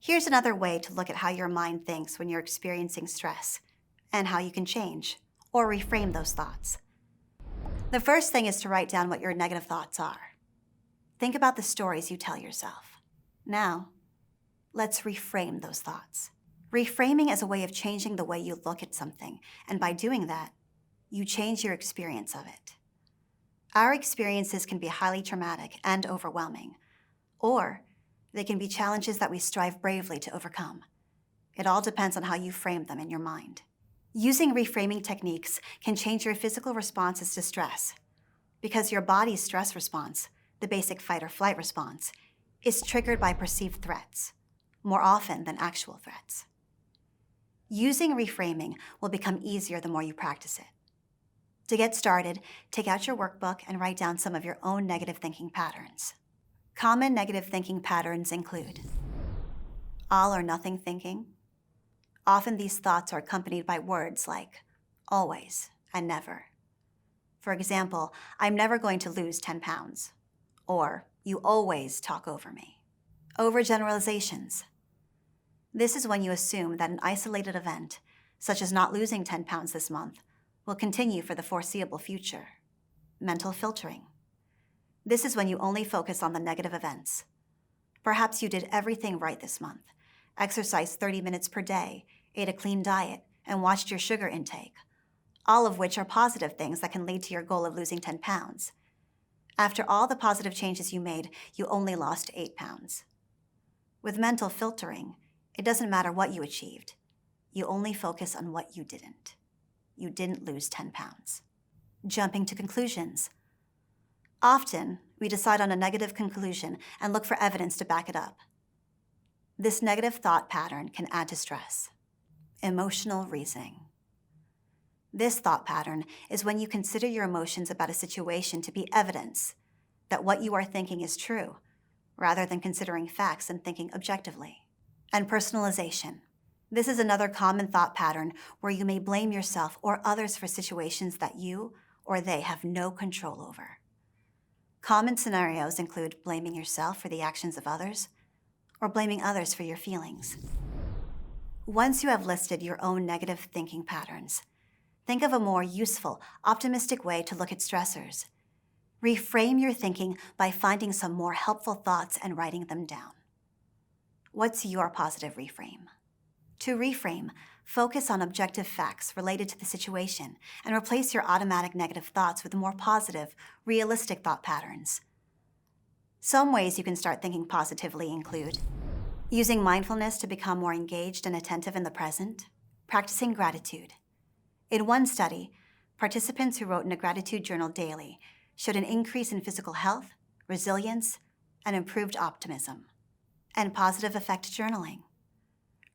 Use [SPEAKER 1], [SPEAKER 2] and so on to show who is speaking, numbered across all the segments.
[SPEAKER 1] Here's another way to look at how your mind thinks when you're experiencing stress and how you can change or reframe those thoughts. The first thing is to write down what your negative thoughts are. Think about the stories you tell yourself. Now, let's reframe those thoughts. Reframing is a way of changing the way you look at something, and by doing that, you change your experience of it. Our experiences can be highly traumatic and overwhelming, or they can be challenges that we strive bravely to overcome. It all depends on how you frame them in your mind. Using reframing techniques can change your physical responses to stress, because your body's stress response, the basic fight or flight response, is triggered by perceived threats, more often than actual threats. Using reframing will become easier the more you practice it. To get started, take out your workbook and write down some of your own negative thinking patterns. Common negative thinking patterns include all or nothing thinking. Often these thoughts are accompanied by words like always and never. For example, I'm never going to lose 10 pounds. Or you always talk over me. Overgeneralizations. This is when you assume that an isolated event, such as not losing 10 pounds this month, will continue for the foreseeable future. Mental filtering. This is when you only focus on the negative events. Perhaps you did everything right this month, exercised 30 minutes per day, ate a clean diet, and watched your sugar intake, all of which are positive things that can lead to your goal of losing 10 pounds. After all the positive changes you made, you only lost 8 pounds. With mental filtering, it doesn't matter what you achieved. You only focus on what you didn't. You didn't lose 10 pounds. Jumping to conclusions. Often, we decide on a negative conclusion and look for evidence to back it up. This negative thought pattern can add to stress. Emotional reasoning. This thought pattern is when you consider your emotions about a situation to be evidence that what you are thinking is true, rather than considering facts and thinking objectively. And personalization. This is another common thought pattern where you may blame yourself or others for situations that you or they have no control over. Common scenarios include blaming yourself for the actions of others or blaming others for your feelings. Once you have listed your own negative thinking patterns, think of a more useful, optimistic way to look at stressors. Reframe your thinking by finding some more helpful thoughts and writing them down. What's your positive reframe? To reframe, focus on objective facts related to the situation and replace your automatic negative thoughts with more positive, realistic thought patterns. Some ways you can start thinking positively include using mindfulness to become more engaged and attentive in the present, practicing gratitude. In one study, participants who wrote in a gratitude journal daily showed an increase in physical health, resilience, and improved optimism. And positive effect journaling.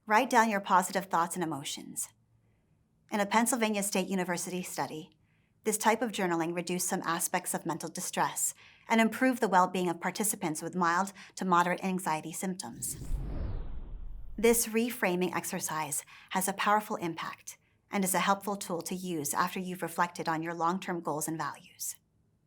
[SPEAKER 1] Write down your positive thoughts and emotions. In a Pennsylvania State University study, this type of journaling reduced some aspects of mental distress and improved the well-being of participants with mild to moderate anxiety symptoms. This reframing exercise has a powerful impact and is a helpful tool to use after you've reflected on your long-term goals and values.